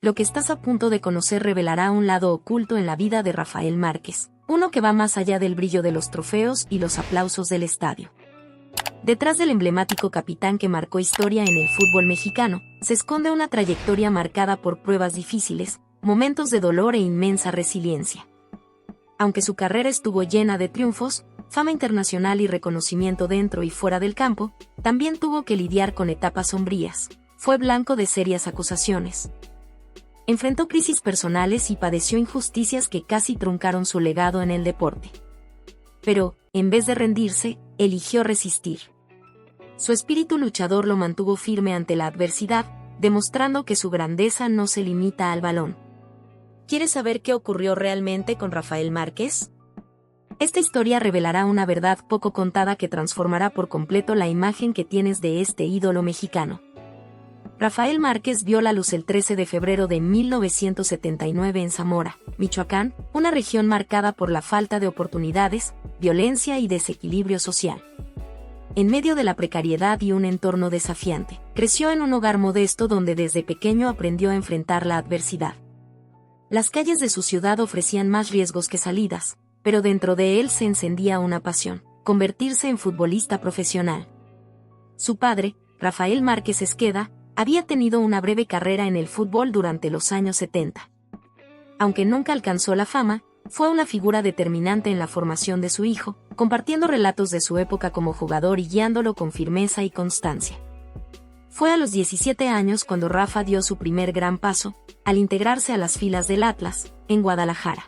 Lo que estás a punto de conocer revelará un lado oculto en la vida de Rafael Márquez, uno que va más allá del brillo de los trofeos y los aplausos del estadio. Detrás del emblemático capitán que marcó historia en el fútbol mexicano, se esconde una trayectoria marcada por pruebas difíciles, momentos de dolor e inmensa resiliencia. Aunque su carrera estuvo llena de triunfos, fama internacional y reconocimiento dentro y fuera del campo, también tuvo que lidiar con etapas sombrías. Fue blanco de serias acusaciones. Enfrentó crisis personales y padeció injusticias que casi truncaron su legado en el deporte. Pero, en vez de rendirse, eligió resistir. Su espíritu luchador lo mantuvo firme ante la adversidad, demostrando que su grandeza no se limita al balón. ¿Quieres saber qué ocurrió realmente con Rafael Márquez? Esta historia revelará una verdad poco contada que transformará por completo la imagen que tienes de este ídolo mexicano. Rafael Márquez vio la luz el 13 de febrero de 1979 en Zamora, Michoacán, una región marcada por la falta de oportunidades, violencia y desequilibrio social. En medio de la precariedad y un entorno desafiante, creció en un hogar modesto donde desde pequeño aprendió a enfrentar la adversidad. Las calles de su ciudad ofrecían más riesgos que salidas, pero dentro de él se encendía una pasión: convertirse en futbolista profesional. Su padre, Rafael Márquez Esqueda, había tenido una breve carrera en el fútbol durante los años 70. Aunque nunca alcanzó la fama, fue una figura determinante en la formación de su hijo, compartiendo relatos de su época como jugador y guiándolo con firmeza y constancia. Fue a los 17 años cuando Rafa dio su primer gran paso, al integrarse a las filas del Atlas, en Guadalajara.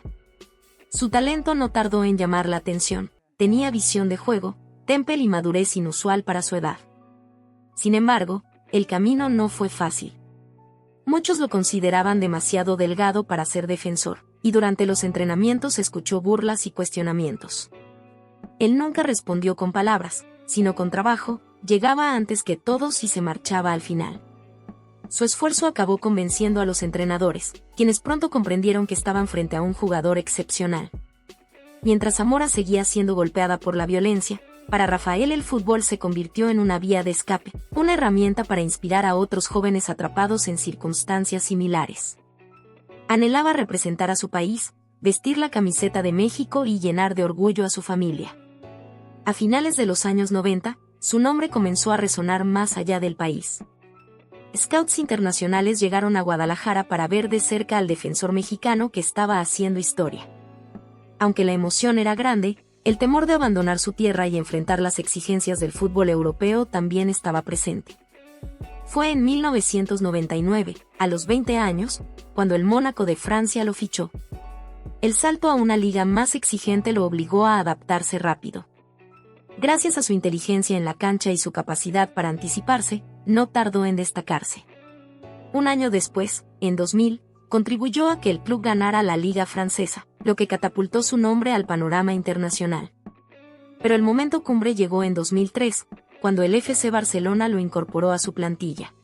Su talento no tardó en llamar la atención, tenía visión de juego, temple y madurez inusual para su edad. Sin embargo, el camino no fue fácil. Muchos lo consideraban demasiado delgado para ser defensor, y durante los entrenamientos escuchó burlas y cuestionamientos. Él nunca respondió con palabras, sino con trabajo, llegaba antes que todos y se marchaba al final. Su esfuerzo acabó convenciendo a los entrenadores, quienes pronto comprendieron que estaban frente a un jugador excepcional. Mientras Zamora seguía siendo golpeada por la violencia, para Rafael el fútbol se convirtió en una vía de escape, una herramienta para inspirar a otros jóvenes atrapados en circunstancias similares. Anhelaba representar a su país, vestir la camiseta de México y llenar de orgullo a su familia. A finales de los años 90, su nombre comenzó a resonar más allá del país. Scouts internacionales llegaron a Guadalajara para ver de cerca al defensor mexicano que estaba haciendo historia. Aunque la emoción era grande, el temor de abandonar su tierra y enfrentar las exigencias del fútbol europeo también estaba presente. Fue en 1999, a los 20 años, cuando el Mónaco de Francia lo fichó. El salto a una liga más exigente lo obligó a adaptarse rápido. Gracias a su inteligencia en la cancha y su capacidad para anticiparse, no tardó en destacarse. Un año después, en 2000, contribuyó a que el club ganara la Liga Francesa, lo que catapultó su nombre al panorama internacional. Pero el momento cumbre llegó en 2003, cuando el FC Barcelona lo incorporó a su plantilla.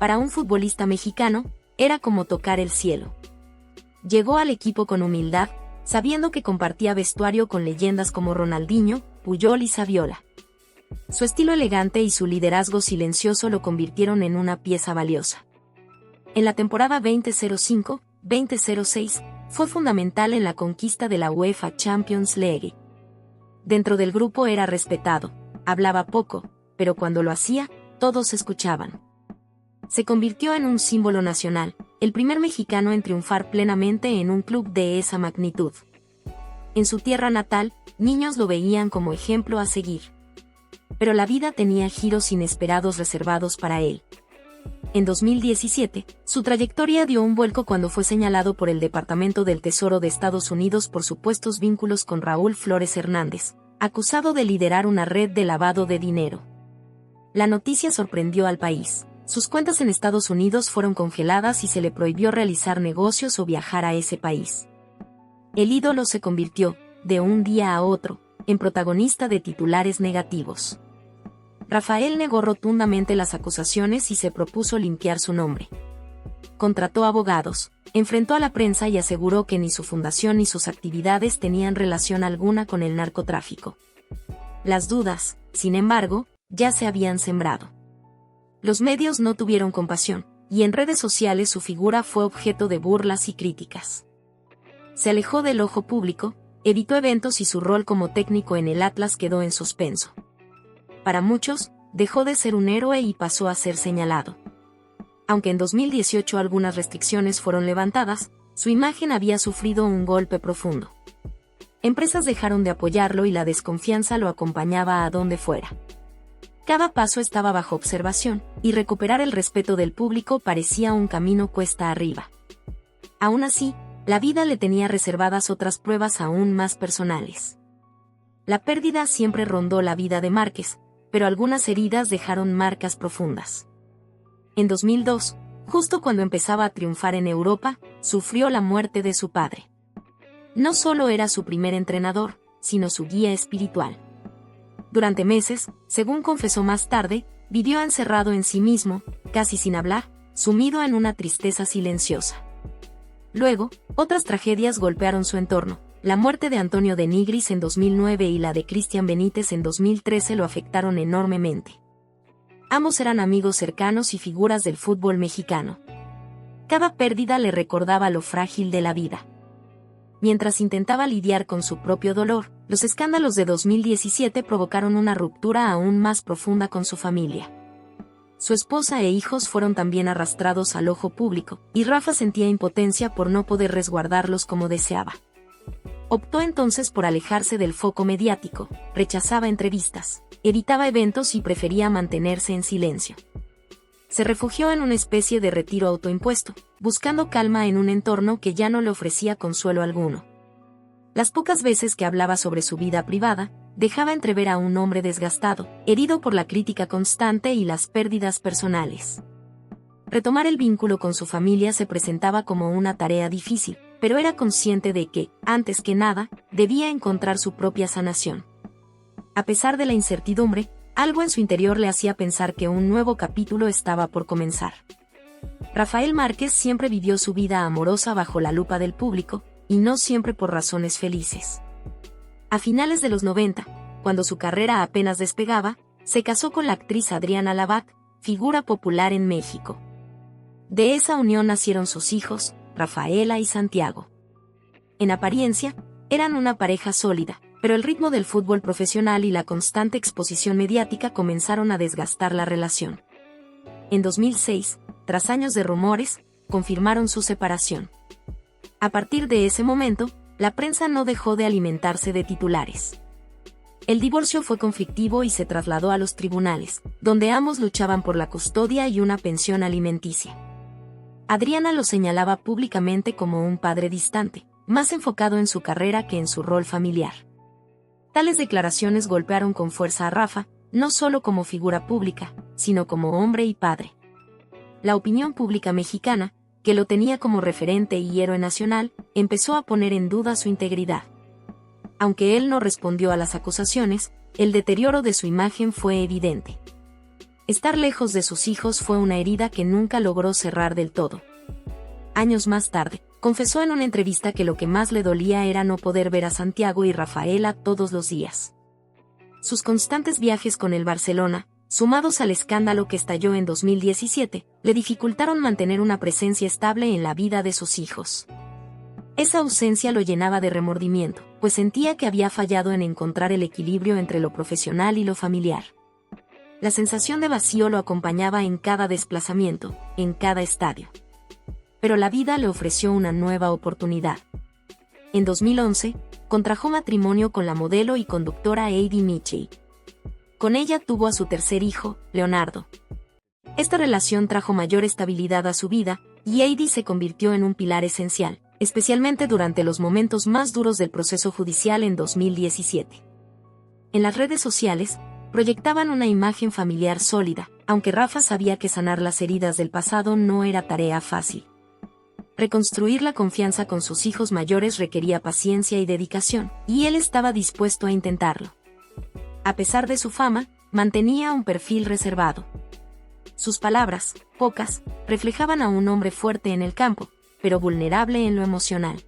Para un futbolista mexicano, era como tocar el cielo. Llegó al equipo con humildad, sabiendo que compartía vestuario con leyendas como Ronaldinho, Puyol y Saviola. Su estilo elegante y su liderazgo silencioso lo convirtieron en una pieza valiosa. En la temporada 2005-2006, fue fundamental en la conquista de la UEFA Champions League. Dentro del grupo era respetado, hablaba poco, pero cuando lo hacía, todos escuchaban. Se convirtió en un símbolo nacional, el primer mexicano en triunfar plenamente en un club de esa magnitud. En su tierra natal, niños lo veían como ejemplo a seguir. Pero la vida tenía giros inesperados reservados para él. En 2017, su trayectoria dio un vuelco cuando fue señalado por el Departamento del Tesoro de Estados Unidos por supuestos vínculos con Raúl Flores Hernández, acusado de liderar una red de lavado de dinero. La noticia sorprendió al país. Sus cuentas en Estados Unidos fueron congeladas y se le prohibió realizar negocios o viajar a ese país. El ídolo se convirtió, de un día a otro, en protagonista de titulares negativos. Rafael negó rotundamente las acusaciones y se propuso limpiar su nombre. Contrató abogados, enfrentó a la prensa y aseguró que ni su fundación ni sus actividades tenían relación alguna con el narcotráfico. Las dudas, sin embargo, ya se habían sembrado. Los medios no tuvieron compasión, y en redes sociales su figura fue objeto de burlas y críticas. Se alejó del ojo público, evitó eventos y su rol como técnico en el Atlas quedó en suspenso. Para muchos, dejó de ser un héroe y pasó a ser señalado. Aunque en 2018 algunas restricciones fueron levantadas, su imagen había sufrido un golpe profundo. Empresas dejaron de apoyarlo y la desconfianza lo acompañaba a donde fuera. Cada paso estaba bajo observación, y recuperar el respeto del público parecía un camino cuesta arriba. Aún así, la vida le tenía reservadas otras pruebas aún más personales. La pérdida siempre rondó la vida de Márquez, pero algunas heridas dejaron marcas profundas. En 2002, justo cuando empezaba a triunfar en Europa, sufrió la muerte de su padre. No solo era su primer entrenador, sino su guía espiritual. Durante meses, según confesó más tarde, vivió encerrado en sí mismo, casi sin hablar, sumido en una tristeza silenciosa. Luego, otras tragedias golpearon su entorno. La muerte de Antonio de Nigris en 2009 y la de Cristian Benítez en 2013 lo afectaron enormemente. Ambos eran amigos cercanos y figuras del fútbol mexicano. Cada pérdida le recordaba lo frágil de la vida. Mientras intentaba lidiar con su propio dolor, los escándalos de 2017 provocaron una ruptura aún más profunda con su familia. Su esposa e hijos fueron también arrastrados al ojo público, y Rafa sentía impotencia por no poder resguardarlos como deseaba. Optó entonces por alejarse del foco mediático, rechazaba entrevistas, evitaba eventos y prefería mantenerse en silencio. Se refugió en una especie de retiro autoimpuesto, buscando calma en un entorno que ya no le ofrecía consuelo alguno. Las pocas veces que hablaba sobre su vida privada, dejaba entrever a un hombre desgastado, herido por la crítica constante y las pérdidas personales. Retomar el vínculo con su familia se presentaba como una tarea difícil, pero era consciente de que, antes que nada, debía encontrar su propia sanación. A pesar de la incertidumbre, algo en su interior le hacía pensar que un nuevo capítulo estaba por comenzar. Rafael Márquez siempre vivió su vida amorosa bajo la lupa del público, y no siempre por razones felices. A finales de los 90, cuando su carrera apenas despegaba, se casó con la actriz Adriana Labat, figura popular en México. De esa unión nacieron sus hijos, Rafaela y Santiago. En apariencia, eran una pareja sólida, pero el ritmo del fútbol profesional y la constante exposición mediática comenzaron a desgastar la relación. En 2006, tras años de rumores, confirmaron su separación. A partir de ese momento, la prensa no dejó de alimentarse de titulares. El divorcio fue conflictivo y se trasladó a los tribunales, donde ambos luchaban por la custodia y una pensión alimenticia. Adriana lo señalaba públicamente como un padre distante, más enfocado en su carrera que en su rol familiar. Tales declaraciones golpearon con fuerza a Rafa, no solo como figura pública, sino como hombre y padre. La opinión pública mexicana, que lo tenía como referente y héroe nacional, empezó a poner en duda su integridad. Aunque él no respondió a las acusaciones, el deterioro de su imagen fue evidente. Estar lejos de sus hijos fue una herida que nunca logró cerrar del todo. Años más tarde, confesó en una entrevista que lo que más le dolía era no poder ver a Santiago y Rafaela todos los días. Sus constantes viajes con el Barcelona, sumados al escándalo que estalló en 2017, le dificultaron mantener una presencia estable en la vida de sus hijos. Esa ausencia lo llenaba de remordimiento, pues sentía que había fallado en encontrar el equilibrio entre lo profesional y lo familiar. La sensación de vacío lo acompañaba en cada desplazamiento, en cada estadio. Pero la vida le ofreció una nueva oportunidad. En 2011, contrajo matrimonio con la modelo y conductora Heidi Mitchell. Con ella tuvo a su tercer hijo, Leonardo. Esta relación trajo mayor estabilidad a su vida, y Heidi se convirtió en un pilar esencial, especialmente durante los momentos más duros del proceso judicial en 2017. En las redes sociales, proyectaban una imagen familiar sólida, aunque Rafa sabía que sanar las heridas del pasado no era tarea fácil. Reconstruir la confianza con sus hijos mayores requería paciencia y dedicación, y él estaba dispuesto a intentarlo. A pesar de su fama, mantenía un perfil reservado. Sus palabras, pocas, reflejaban a un hombre fuerte en el campo, pero vulnerable en lo emocional.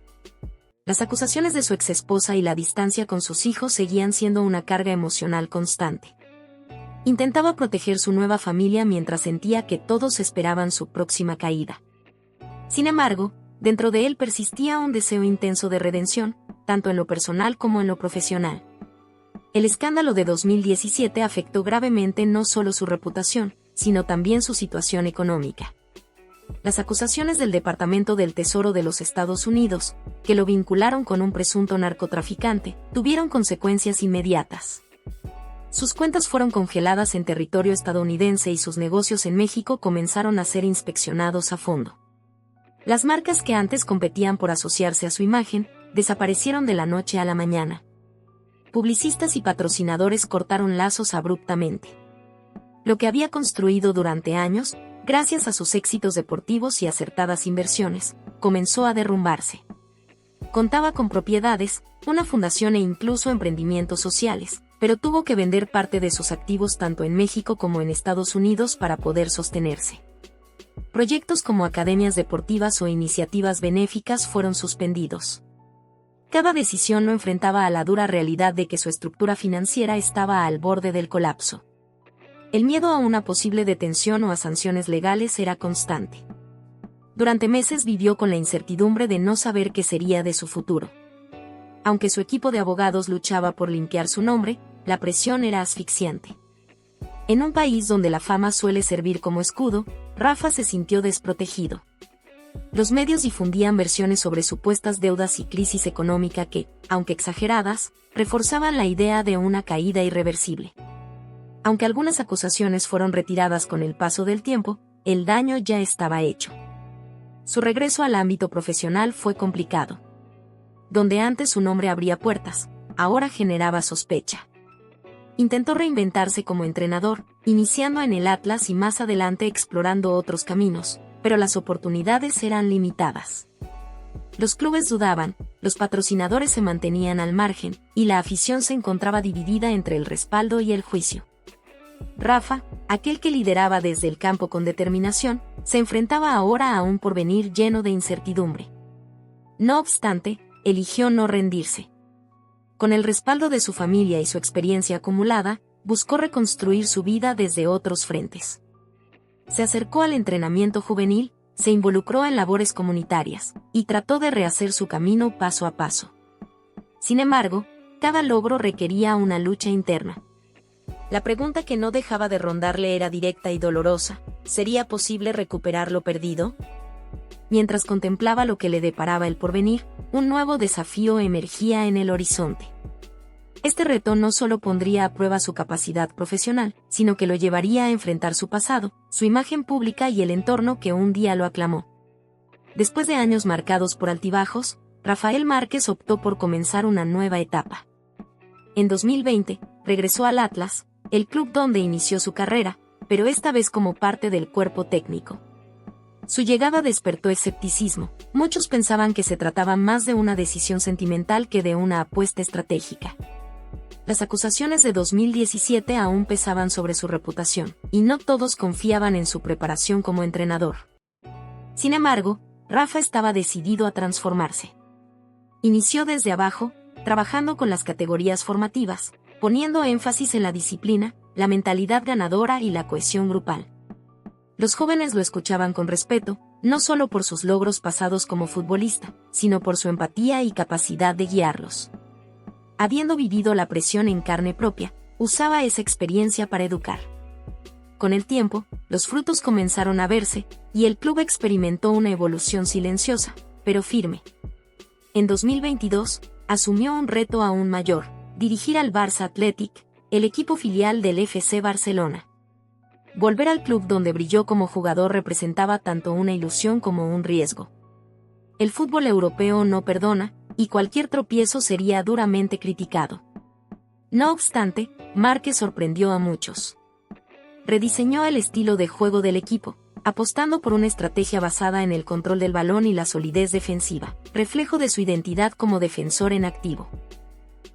Las acusaciones de su exesposa y la distancia con sus hijos seguían siendo una carga emocional constante. Intentaba proteger su nueva familia mientras sentía que todos esperaban su próxima caída. Sin embargo, dentro de él persistía un deseo intenso de redención, tanto en lo personal como en lo profesional. El escándalo de 2017 afectó gravemente no solo su reputación, sino también su situación económica. Las acusaciones del Departamento del Tesoro de los Estados Unidos, que lo vincularon con un presunto narcotraficante, tuvieron consecuencias inmediatas. Sus cuentas fueron congeladas en territorio estadounidense y sus negocios en México comenzaron a ser inspeccionados a fondo. Las marcas que antes competían por asociarse a su imagen, desaparecieron de la noche a la mañana. Publicistas y patrocinadores cortaron lazos abruptamente. Lo que había construido durante años, gracias a sus éxitos deportivos y acertadas inversiones, comenzó a derrumbarse. Contaba con propiedades, una fundación e incluso emprendimientos sociales, pero tuvo que vender parte de sus activos tanto en México como en Estados Unidos para poder sostenerse. Proyectos como academias deportivas o iniciativas benéficas fueron suspendidos. Cada decisión lo enfrentaba a la dura realidad de que su estructura financiera estaba al borde del colapso. El miedo a una posible detención o a sanciones legales era constante. Durante meses vivió con la incertidumbre de no saber qué sería de su futuro. Aunque su equipo de abogados luchaba por limpiar su nombre, la presión era asfixiante. En un país donde la fama suele servir como escudo, Rafa se sintió desprotegido. Los medios difundían versiones sobre supuestas deudas y crisis económica que, aunque exageradas, reforzaban la idea de una caída irreversible. Aunque algunas acusaciones fueron retiradas con el paso del tiempo, el daño ya estaba hecho. Su regreso al ámbito profesional fue complicado. Donde antes su nombre abría puertas, ahora generaba sospecha. Intentó reinventarse como entrenador, iniciando en el Atlas y más adelante explorando otros caminos, pero las oportunidades eran limitadas. Los clubes dudaban, los patrocinadores se mantenían al margen, y la afición se encontraba dividida entre el respaldo y el juicio. Rafa, aquel que lideraba desde el campo con determinación, se enfrentaba ahora a un porvenir lleno de incertidumbre. No obstante, eligió no rendirse. Con el respaldo de su familia y su experiencia acumulada, buscó reconstruir su vida desde otros frentes. Se acercó al entrenamiento juvenil, se involucró en labores comunitarias, y trató de rehacer su camino paso a paso. Sin embargo, cada logro requería una lucha interna. La pregunta que no dejaba de rondarle era directa y dolorosa: ¿sería posible recuperar lo perdido? Mientras contemplaba lo que le deparaba el porvenir, un nuevo desafío emergía en el horizonte. Este reto no solo pondría a prueba su capacidad profesional, sino que lo llevaría a enfrentar su pasado, su imagen pública y el entorno que un día lo aclamó. Después de años marcados por altibajos, Rafael Márquez optó por comenzar una nueva etapa. En 2020, regresó al Atlas, el club donde inició su carrera, pero esta vez como parte del cuerpo técnico. Su llegada despertó escepticismo. Muchos pensaban que se trataba más de una decisión sentimental que de una apuesta estratégica. Las acusaciones de 2017 aún pesaban sobre su reputación, y no todos confiaban en su preparación como entrenador. Sin embargo, Rafa estaba decidido a transformarse. Inició desde abajo, trabajando con las categorías formativas, poniendo énfasis en la disciplina, la mentalidad ganadora y la cohesión grupal. Los jóvenes lo escuchaban con respeto, no solo por sus logros pasados como futbolista, sino por su empatía y capacidad de guiarlos. Habiendo vivido la presión en carne propia, usaba esa experiencia para educar. Con el tiempo, los frutos comenzaron a verse, y el club experimentó una evolución silenciosa, pero firme. En 2022, asumió un reto aún mayor: dirigir al Barça Athletic, el equipo filial del FC Barcelona. Volver al club donde brilló como jugador representaba tanto una ilusión como un riesgo. El fútbol europeo no perdona, y cualquier tropiezo sería duramente criticado. No obstante, Márquez sorprendió a muchos. Rediseñó el estilo de juego del equipo, apostando por una estrategia basada en el control del balón y la solidez defensiva, reflejo de su identidad como defensor en activo.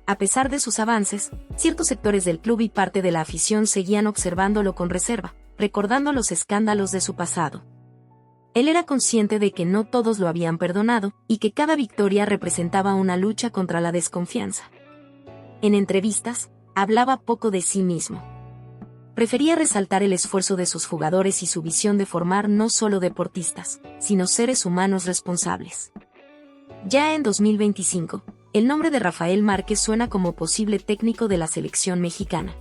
A pesar de sus avances, ciertos sectores del club y parte de la afición seguían observándolo con reserva, recordando los escándalos de su pasado. Él era consciente de que no todos lo habían perdonado, y que cada victoria representaba una lucha contra la desconfianza. En entrevistas, hablaba poco de sí mismo. prefería resaltar el esfuerzo de sus jugadores y su visión de formar no solo deportistas, sino seres humanos responsables. Ya en 2025, el nombre de Rafael Márquez suena como posible técnico de la selección mexicana.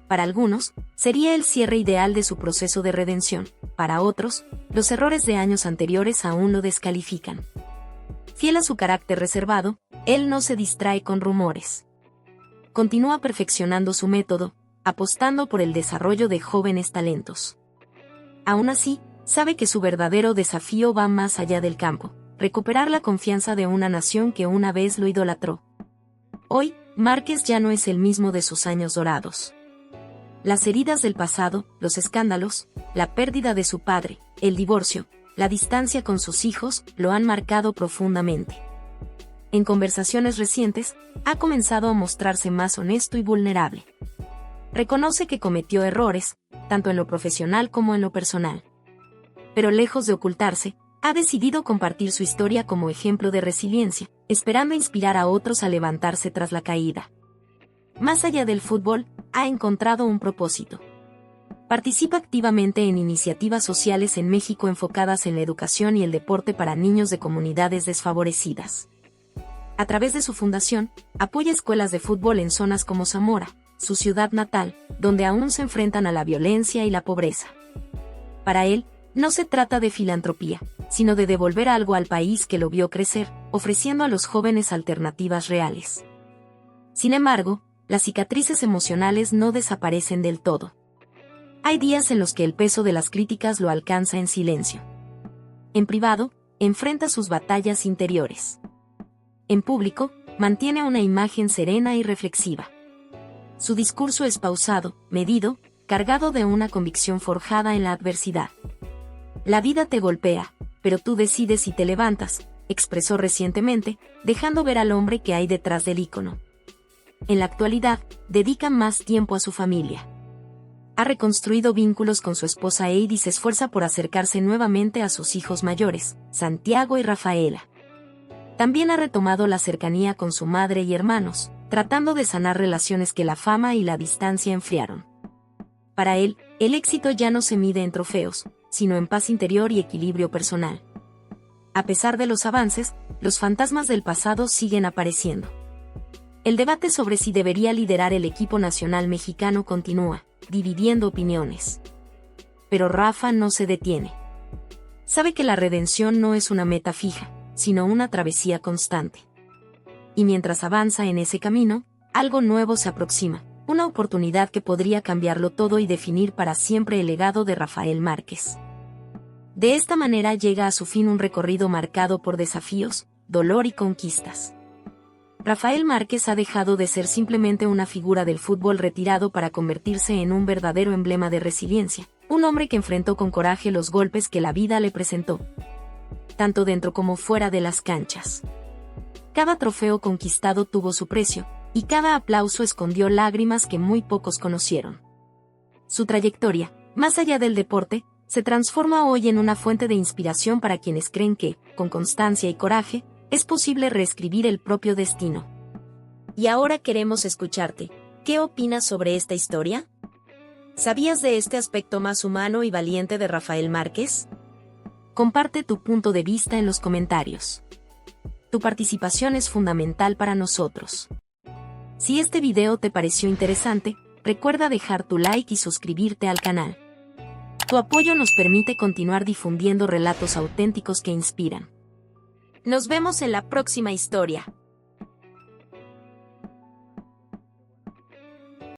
Para algunos, sería el cierre ideal de su proceso de redención. Para otros, los errores de años anteriores aún lo descalifican. Fiel a su carácter reservado, él no se distrae con rumores. Continúa perfeccionando su método, apostando por el desarrollo de jóvenes talentos. Aún así, sabe que su verdadero desafío va más allá del campo: recuperar la confianza de una nación que una vez lo idolatró. Hoy, Márquez ya no es el mismo de sus años dorados. Las heridas del pasado, los escándalos, la pérdida de su padre, el divorcio, la distancia con sus hijos, lo han marcado profundamente. En conversaciones recientes, ha comenzado a mostrarse más honesto y vulnerable. Reconoce que cometió errores, tanto en lo profesional como en lo personal. Pero lejos de ocultarse, ha decidido compartir su historia como ejemplo de resiliencia, esperando inspirar a otros a levantarse tras la caída. Más allá del fútbol, ha encontrado un propósito. Participa activamente en iniciativas sociales en México enfocadas en la educación y el deporte para niños de comunidades desfavorecidas. A través de su fundación, apoya escuelas de fútbol en zonas como Zamora, su ciudad natal, donde aún se enfrentan a la violencia y la pobreza. Para él, no se trata de filantropía, sino de devolver algo al país que lo vio crecer, ofreciendo a los jóvenes alternativas reales. Sin embargo, las cicatrices emocionales no desaparecen del todo. Hay días en los que el peso de las críticas lo alcanza en silencio. En privado, enfrenta sus batallas interiores. En público, mantiene una imagen serena y reflexiva. Su discurso es pausado, medido, cargado de una convicción forjada en la adversidad. La vida te golpea, pero tú decides si te levantas, expresó recientemente, dejando ver al hombre que hay detrás del ícono. En la actualidad, dedica más tiempo a su familia. Ha reconstruido vínculos con su esposa Eide y se esfuerza por acercarse nuevamente a sus hijos mayores, Santiago y Rafaela. También ha retomado la cercanía con su madre y hermanos, tratando de sanar relaciones que la fama y la distancia enfriaron. Para él, el éxito ya no se mide en trofeos, sino en paz interior y equilibrio personal. A pesar de los avances, los fantasmas del pasado siguen apareciendo. El debate sobre si debería liderar el equipo nacional mexicano continúa, dividiendo opiniones. Pero Rafa no se detiene. Sabe que la redención no es una meta fija, sino una travesía constante. Y mientras avanza en ese camino, algo nuevo se aproxima, una oportunidad que podría cambiarlo todo y definir para siempre el legado de Rafael Márquez. De esta manera llega a su fin un recorrido marcado por desafíos, dolor y conquistas. Rafael Márquez ha dejado de ser simplemente una figura del fútbol retirado para convertirse en un verdadero emblema de resiliencia, un hombre que enfrentó con coraje los golpes que la vida le presentó, tanto dentro como fuera de las canchas. Cada trofeo conquistado tuvo su precio, y cada aplauso escondió lágrimas que muy pocos conocieron. Su trayectoria, más allá del deporte, se transforma hoy en una fuente de inspiración para quienes creen que, con constancia y coraje, es posible reescribir el propio destino. Y ahora queremos escucharte. ¿Qué opinas sobre esta historia? ¿Sabías de este aspecto más humano y valiente de Rafael Márquez? Comparte tu punto de vista en los comentarios. Tu participación es fundamental para nosotros. Si este video te pareció interesante, recuerda dejar tu like y suscribirte al canal. Tu apoyo nos permite continuar difundiendo relatos auténticos que inspiran. Nos vemos en la próxima historia.